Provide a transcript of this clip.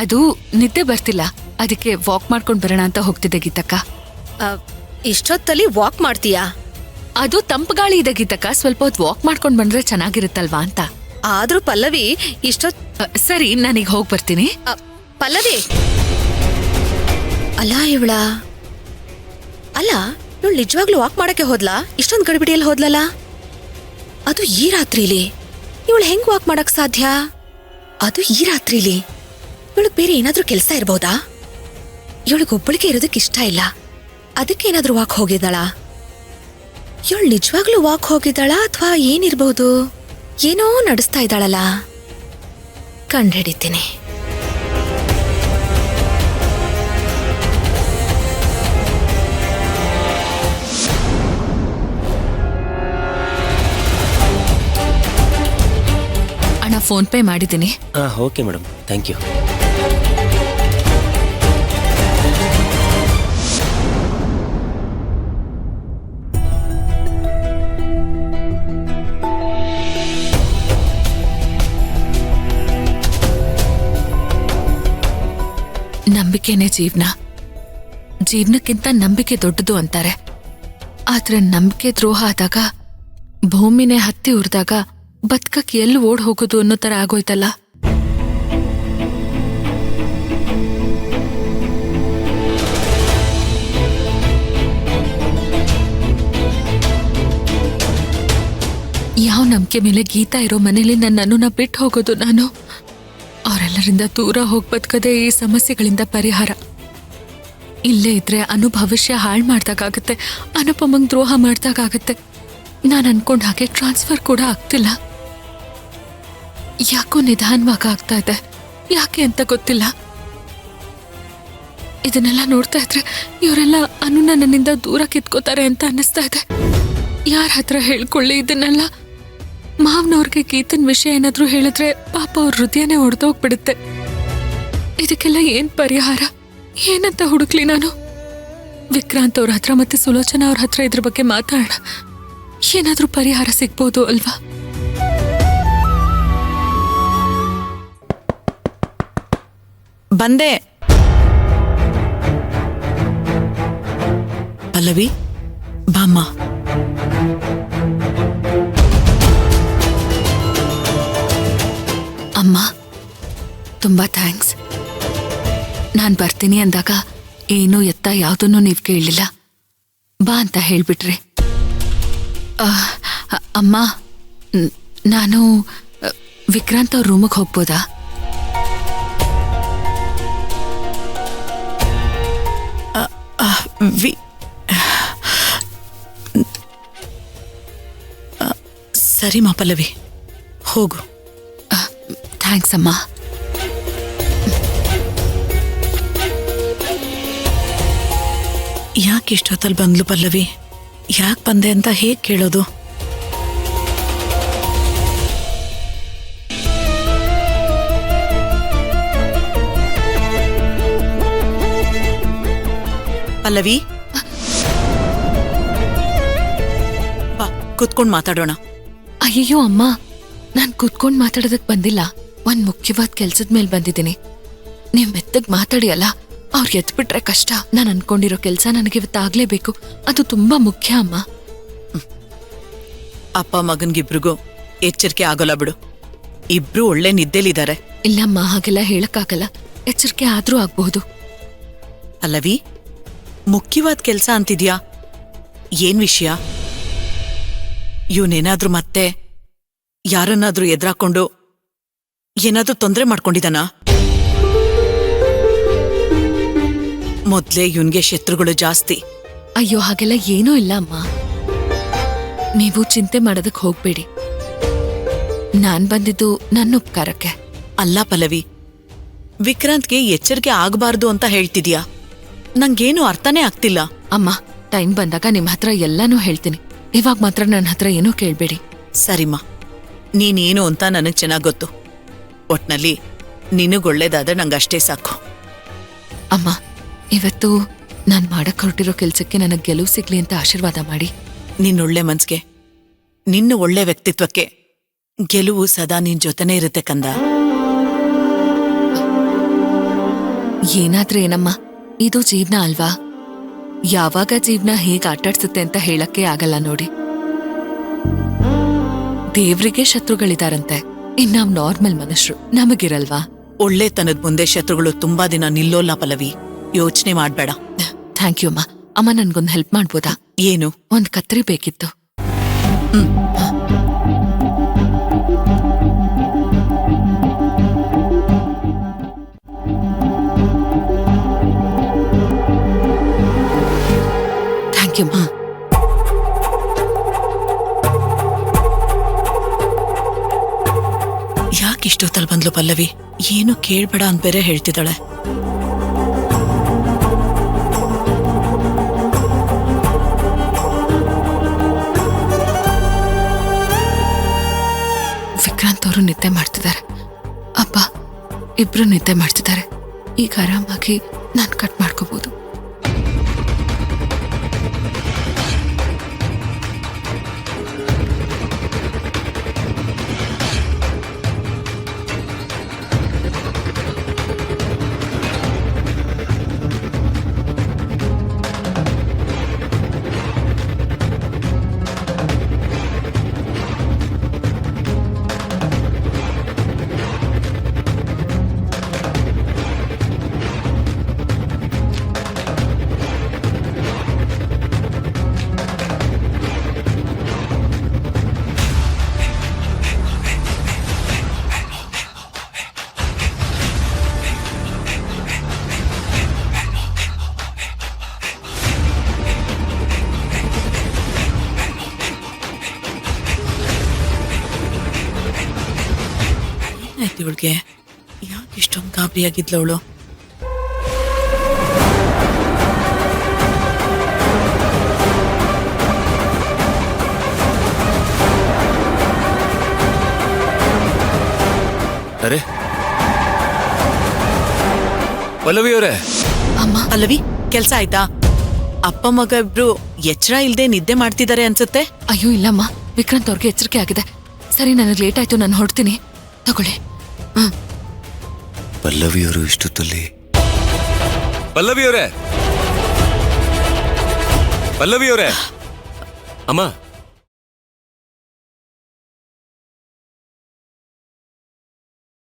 ಅದು ನಿದ್ದೆ ಬರ್ತಿಲ್ಲ, ಅದಕ್ಕೆ ವಾಕ್ ಮಾಡ್ಕೊಂಡ್ ಬರೋಣ ಅಂತ ಹೋಗ್ತಿದ್ದೆ ಗೀತಕ್ಕ. ಇಷ್ಟೊತ್ತಲ್ಲಿ ವಾಕ್ ಮಾಡ್ತೀಯಾ? ಅದು ತಂಪು ಗಾಳಿ ಇದೆ ಗೀತಕ್ಕ, ಸ್ವಲ್ಪ ಹೊತ್ತು ವಾಕ್ ಮಾಡ್ಕೊಂಡ್ ಬಂದ್ರೆ ಚೆನ್ನಾಗಿರುತ್ತಲ್ವಾ ಅಂತ. ಆದ್ರೂ ಪಲ್ಲವಿ ಸರಿ, ನಾನೀಗ ಹೋಗ್ ಬರ್ತೀನಿ. ಪಲ್ಲವಿ ಅಲ್ಲ ಇವಳ ನಿಜವಾಗ್ಲೂ ವಾಕ್ ಮಾಡಕ್ಕೆ ಹೋದ್ಲಾ? ಇಷ್ಟೊಂದು ಗಡಿಬಿಡಿಯಲ್ಲಿ ಹೋದ್ಲಲ್ಲ, ಅದು ಈ ರಾತ್ರಿಲಿ. ಇವಳು ಹೆಂಗ್ ವಾಕ್ ಮಾಡಕ್ ಸಾಧ್ಯ? ಅದು ಈ ರಾತ್ರಿಲಿ. ಇವಳಿಗೆ ಬೇರೆ ಏನಾದ್ರೂ ಕೆಲಸ ಇರ್ಬೋದಾ? ಇವಳಿಗೊಬ್ಬಳಿಗೆ ಇರೋದಕ್ಕೆ ಇಷ್ಟ ಇಲ್ಲ, ಅದಕ್ಕೆ ಏನಾದ್ರೂ ವಾಕ್ ಹೋಗಿದ್ದಾಳಾ? ಇವಳು ನಿಜವಾಗ್ಲೂ ವಾಕ್ ಹೋಗಿದ್ದಾಳಾ ಅಥವಾ ಏನಿರ್ಬಹುದು? ಏನೋ ನಡೆಸ್ತಾ ಇದ್ದಾಳಲ್ಲ, ಕಂಡುಹಿಡಿತೀನಿ. ಅಣ್ಣ, ಫೋನ್ ಪೇ ಮಾಡಿದ್ದೀನಿ. Okay madam, thank you. ನಂಬಿಕೆನೇ ಜೀವನಕ್ಕಿಂತ ನಂಬಿಕೆ ದೊಡ್ಡದು ಅಂತಾರೆ. ಆದ್ರೆ ನಂಬಿಕೆ ದ್ರೋಹ ಆದಾಗ, ಭೂಮಿನೇ ಹತ್ತಿ ಉರಿದಾಗ ಬದುಕಕ್ಕೆ ಎಲ್ಲಿ ಓಡ್ ಹೋಗೋದು ಅನ್ನೋ ತರ ಆಗೋಯ್ತಲ್ಲ. ಯಾವ ನಂಬಿಕೆ ಮೇಲೆ ಗೀತಾ ಇರೋ ಮನೇಲಿ ನನ್ನನ್ನು ಬಿಟ್ಟು ಹೋಗೋದು ನಾನು? ಅವರೆಲ್ಲರಿಂದ ದೂರ ಹೋಗಿ ಬದುಕದೆ ಈ ಸಮಸ್ಯೆಗಳಿಂದ ಪರಿಹಾರ. ಇಲ್ಲೇ ಇದ್ರೆ ಭವಿಷ್ಯ ಹಾಳು ಮಾಡ್ದಾಗತ್ತೆ, ಅನುಪಮಂಗ್ ದ್ರೋಹ ಮಾಡ್ದಾಗತ್ತೆ. ನಾನು ಅನ್ಕೊಂಡ ಹಾಗೆ ಟ್ರಾನ್ಸ್ಫರ್ ಕೂಡ ಆಗ್ತಿಲ್ಲ. ಯಾಕೋ ನಿಧಾನವಾಗಿ ಆಗ್ತಾ ಇದೆ, ಯಾಕೆ ಅಂತ ಗೊತ್ತಿಲ್ಲ. ಇದನ್ನೆಲ್ಲ ನೋಡ್ತಾ ಇದ್ರೆ ಇವರೆಲ್ಲ ನನ್ನಿಂದ ದೂರ ಕಿತ್ಕೋತಾರೆ ಅಂತ ಅನ್ನಿಸ್ತಾ ಇದೆ. ಯಾರ ಹತ್ರ ಹೇಳ್ಕೊಳ್ಳಿ ಇದನ್ನೆಲ್ಲ? ಮಾವನವ್ರಿಗೆ ಗೀತನ್ ವಿಷಯ ಏನಾದ್ರೂ ಹೇಳಿದ್ರೆ ಪಾಪ ಅವ್ರ ಹೃದಯನೇ ಹೊಡೆದೋಗ್ಬಿಡುತ್ತೆ. ಇದಕ್ಕೆಲ್ಲ ಏನ್ ಪರಿಹಾರ? ಏನಂತ ಹುಡುಕ್ಲಿ ನಾನು? ವಿಕ್ರಾಂತ್ ಅವ್ರ ಹತ್ರ ಮತ್ತೆ ಸುಲೋಚನಾ ಅವ್ರ ಹತ್ರ ಇದ್ರ ಬಗ್ಗೆ ಮಾತಾಡೋಣ, ಏನಾದ್ರೂ ಪರಿಹಾರ ಸಿಗ್ಬೋದು ಅಲ್ವಾ? ಬಂದೆ. ಪಲ್ಲವಿ, ಬಾಮ್ಮ. ಅಮ್ಮ, ತುಂಬಾ ಥ್ಯಾಂಕ್ಸ್. ನಾನ್ ಬರ್ತೀನಿ ಅಂದಾಗ ಏನು ಎತ್ತ ಯಾವುದನ್ನು ನೀವು ಕೇಳಲಿಲ್ಲ, ಬಾ ಅಂತ ಹೇಳ್ಬಿಟ್ರಿ. ಅಮ್ಮ, ನಾನು ವಿಕ್ರಾಂತ್ ಅವ್ರ ರೂಮಿಗೆ ಹೋಗ್ಬೋದಾ? ಸರಿ ಮಾ ಪಲ್ಲವಿ, ಹೋಗು. ಥ್ಯಾಂಕ್ಸ್ ಅಮ್ಮ. ಯಾಕೆ ಇಷ್ಟೊತ್ತಲ್ಲಿ ಬಂದ್ಲು ಪಲ್ಲವಿ? ಯಾಕೆ ಬಂದೆ ಅಂತ ಹೇಗೆ ಕೇಳೋದು? ಪಲ್ಲವಿ, ಬಾ ಕುತ್ಕೊಂಡು ಮಾತಾಡೋಣ. ಅಯ್ಯೋ ಅಮ್ಮ, ನಾನ್ ಕುತ್ಕೊಂಡ್ ಮಾತಾಡೋದಕ್ ಬಂದಿಲ್ಲ, ಒಂದ್ ಮುಖ್ಯವಾದ ಕೆಲ್ಸದ ಮೇಲೆ ಬಂದಿದ್ದೀನಿ. ನೀವ್ ಮೆತ್ತಗ್ ಮಾತಾಡಿ ಅಲ್ಲ, ಅವ್ರು ಎತ್ಬಿಟ್ರೆ ಕಷ್ಟ. ನಾನು ಅನ್ಕೊಂಡಿರೋ ಕೆಲ್ಸ ನನಗೆ ಇವತ್ತಾಗ್ಲೇಬೇಕು, ಅದು ತುಂಬಾ ಮುಖ್ಯ ಅಮ್ಮ. ಅಪ್ಪ ಮಗನ್ಗಿಬ್ರಿಗೂ ಎಚ್ಚರಿಕೆ ಆಗೋಲ್ಲ ಬಿಡು, ಇಬ್ರು ಒಳ್ಳೆ ನಿದ್ದೆಲಿದ್ದಾರೆ. ಇಲ್ಲಮ್ಮ, ಹಾಗೆಲ್ಲ ಹೇಳಕ್ಕಾಗಲ್ಲ, ಎಚ್ಚರಿಕೆ ಆದ್ರೂ ಆಗ್ಬಹುದು. ಅಲ್ಲವಿ, ಮುಖ್ಯವಾದ ಕೆಲ್ಸ ಅಂತಿದ್ಯಾ, ಏನ್ ವಿಷಯ? ಇವನೇನಾದ್ರೂ ಮತ್ತೆ ಯಾರನ್ನಾದ್ರೂ ಎದುರಾಕೊಂಡು ಏನಾದ್ರೂ ತೊಂದರೆ ಮಾಡ್ಕೊಂಡಿದಾನ? ಮೊದ್ಲೇ ಇವನ್ಗೆ ಶತ್ರುಗಳು ಜಾಸ್ತಿ. ಅಯ್ಯೋ, ಹಾಗೆಲ್ಲ ಏನೂ ಇಲ್ಲ ಅಮ್ಮ, ನೀವು ಚಿಂತೆ ಮಾಡೋದಕ್ ಹೋಗ್ಬೇಡಿ. ನಾನ್ ಬಂದಿದ್ದು ನನ್ನ ಉಪಕಾರಕ್ಕೆ ಅಲ್ಲ ಪಲ್ಲವಿ, ವಿಕ್ರಾಂತ್ಗೆ ಎಚ್ಚರಿಕೆ ಆಗಬಾರ್ದು ಅಂತ ಹೇಳ್ತಿದ್ಯಾ? ನಂಗೇನು ಅರ್ಥನೇ ಆಗ್ತಿಲ್ಲ. ಅಮ್ಮ, ಟೈಮ್ ಬಂದಾಗ ನಿಮ್ ಹತ್ರ ಎಲ್ಲಾನು ಹೇಳ್ತೀನಿ, ಇವಾಗ ಮಾತ್ರ ನನ್ನ ಹತ್ರ ಏನೂ ಕೇಳ್ಬೇಡಿ. ಸರಿಮ್ಮ, ನೀನೇನು ಅಂತ ನನಗ್ ಚೆನ್ನಾಗ್ ಗೊತ್ತು. ಒಟ್ನಲ್ಲಿ ನಿನಗೊಳ್ಳೇದಾದ್ರೆ ನಂಗಷ್ಟೇ ಸಾಕು. ಅಮ್ಮ, ಇವತ್ತು ನಾನ್ ಮಾಡಕ್ ಹೊರಟಿರೋ ಕೆಲ್ಸಕ್ಕೆ ನನಗ್ ಗೆಲುವು ಸಿಗ್ಲಿ ಅಂತ ಆಶೀರ್ವಾದ ಮಾಡಿ. ನಿನ್ನೊಳ್ಳೆ ಮನ್ಸ್ಗೆ, ನಿನ್ನ ಒಳ್ಳೆ ವ್ಯಕ್ತಿತ್ವಕ್ಕೆ ಗೆಲುವು ಸದಾ ನಿನ್ ಜೊತೆನೇ ಇರುತ್ತೆ ಕಂದ. ಏನಾದ್ರೆ ಏನಮ್ಮ, ಇದು ಜೀವನ ಅಲ್ವಾ? ಯಾವಾಗ ಜೀವನ ಹೇಗ್ ಆಟಾಡ್ಸುತ್ತೆ ಅಂತ ಹೇಳಕ್ಕೆ ಆಗಲ್ಲ ನೋಡಿ. ದೇವ್ರಿಗೆ ಶತ್ರುಗಳಿದಾರಂತೆ, ಇನ್ ನಾವ್ ನಾರ್ಮಲ್ ಮನುಷ್ಯರು, ನಮಗಿರಲ್ವಾ? ಒಳ್ಳೆತನದ ಮುಂದೆ ಶತ್ರುಗಳು ತುಂಬಾ ದಿನ ನಿಲ್ಲೋಲ್ಲ ಪಲ್ಲವಿ, ಯೋಚನೆ ಮಾಡ್ಬೇಡ. ಥ್ಯಾಂಕ್ ಯು ಅಮ್ಮ. ಅಮ್ಮ, ನನ್ಗೊಂದು ಹೆಲ್ಪ್ ಮಾಡ್ಬೋದಾ? ಏನು? ಒಂದ್ ಕತ್ರಿ ಬೇಕಿತ್ತು. ಥ್ಯಾಂಕ್ ಯು ಅಮ್ಮ. ಯಾಕಿಷ್ಟೊತ್ತಲ್ಲಿ ಬಂದ್ಲು ಪಲ್ಲವಿ? ಏನು ಕೇಳ್ಬೇಡ ಅಂತ ಬೇರೆ ಹೇಳ್ತಿದ್ದಾಳೆ. ವಿಕ್ರಾಂತ್ ಅವರು ನಿದ್ದೆ ಮಾಡ್ತಿದ್ದಾರೆ, ಅಪ್ಪ ಇಬ್ರು ನಿದ್ದೆ ಮಾಡ್ತಿದ್ದಾರೆ. ಈಗ ಆರಾಮಾಗಿ ನಾನು ಕಟ್ ಮಾಡ್ಕೋಬಹುದು. ಆಯ್ತು ಇವಳಿಗೆ, ಯಾಕೆ ಇಷ್ಟೊಂದು ಗಾಬರಿಯಾಗಿದ್ಲು ಅವಳು? ಅರೆ ಪಲ್ಲವಿ ಅವರೇ. ಅಮ್ಮ, ಪಲ್ಲವಿ, ಕೆಲ್ಸ ಆಯ್ತಾ? ಅಪ್ಪ ಮಗ ಇಬ್ರು ಎಚ್ಚರ ಇಲ್ದೆ ನಿದ್ದೆ ಮಾಡ್ತಿದ್ದಾರೆ ಅನ್ಸುತ್ತೆ. ಅಯ್ಯೋ ಇಲ್ಲಮ್ಮ, ವಿಕ್ರಾಂತ್ ಅವ್ರಿಗೆ ಎಚ್ಚರಿಕೆ ಆಗಿದೆ. ಸರಿ, ನನಗೆ ಲೇಟ್ ಆಯ್ತು, ನಾನು ಹೊರಡ್ತೀನಿ, ತಗೊಳ್ಳಿ. ಪಲ್ಲವಿಯವರು ಇಷ್ಟೊತ್ತಲ್ಲಿ? ಪಲ್ಲವಿಯವರೇ, ಪಲ್ಲವಿಯವರೇ, ಅಮ್ಮ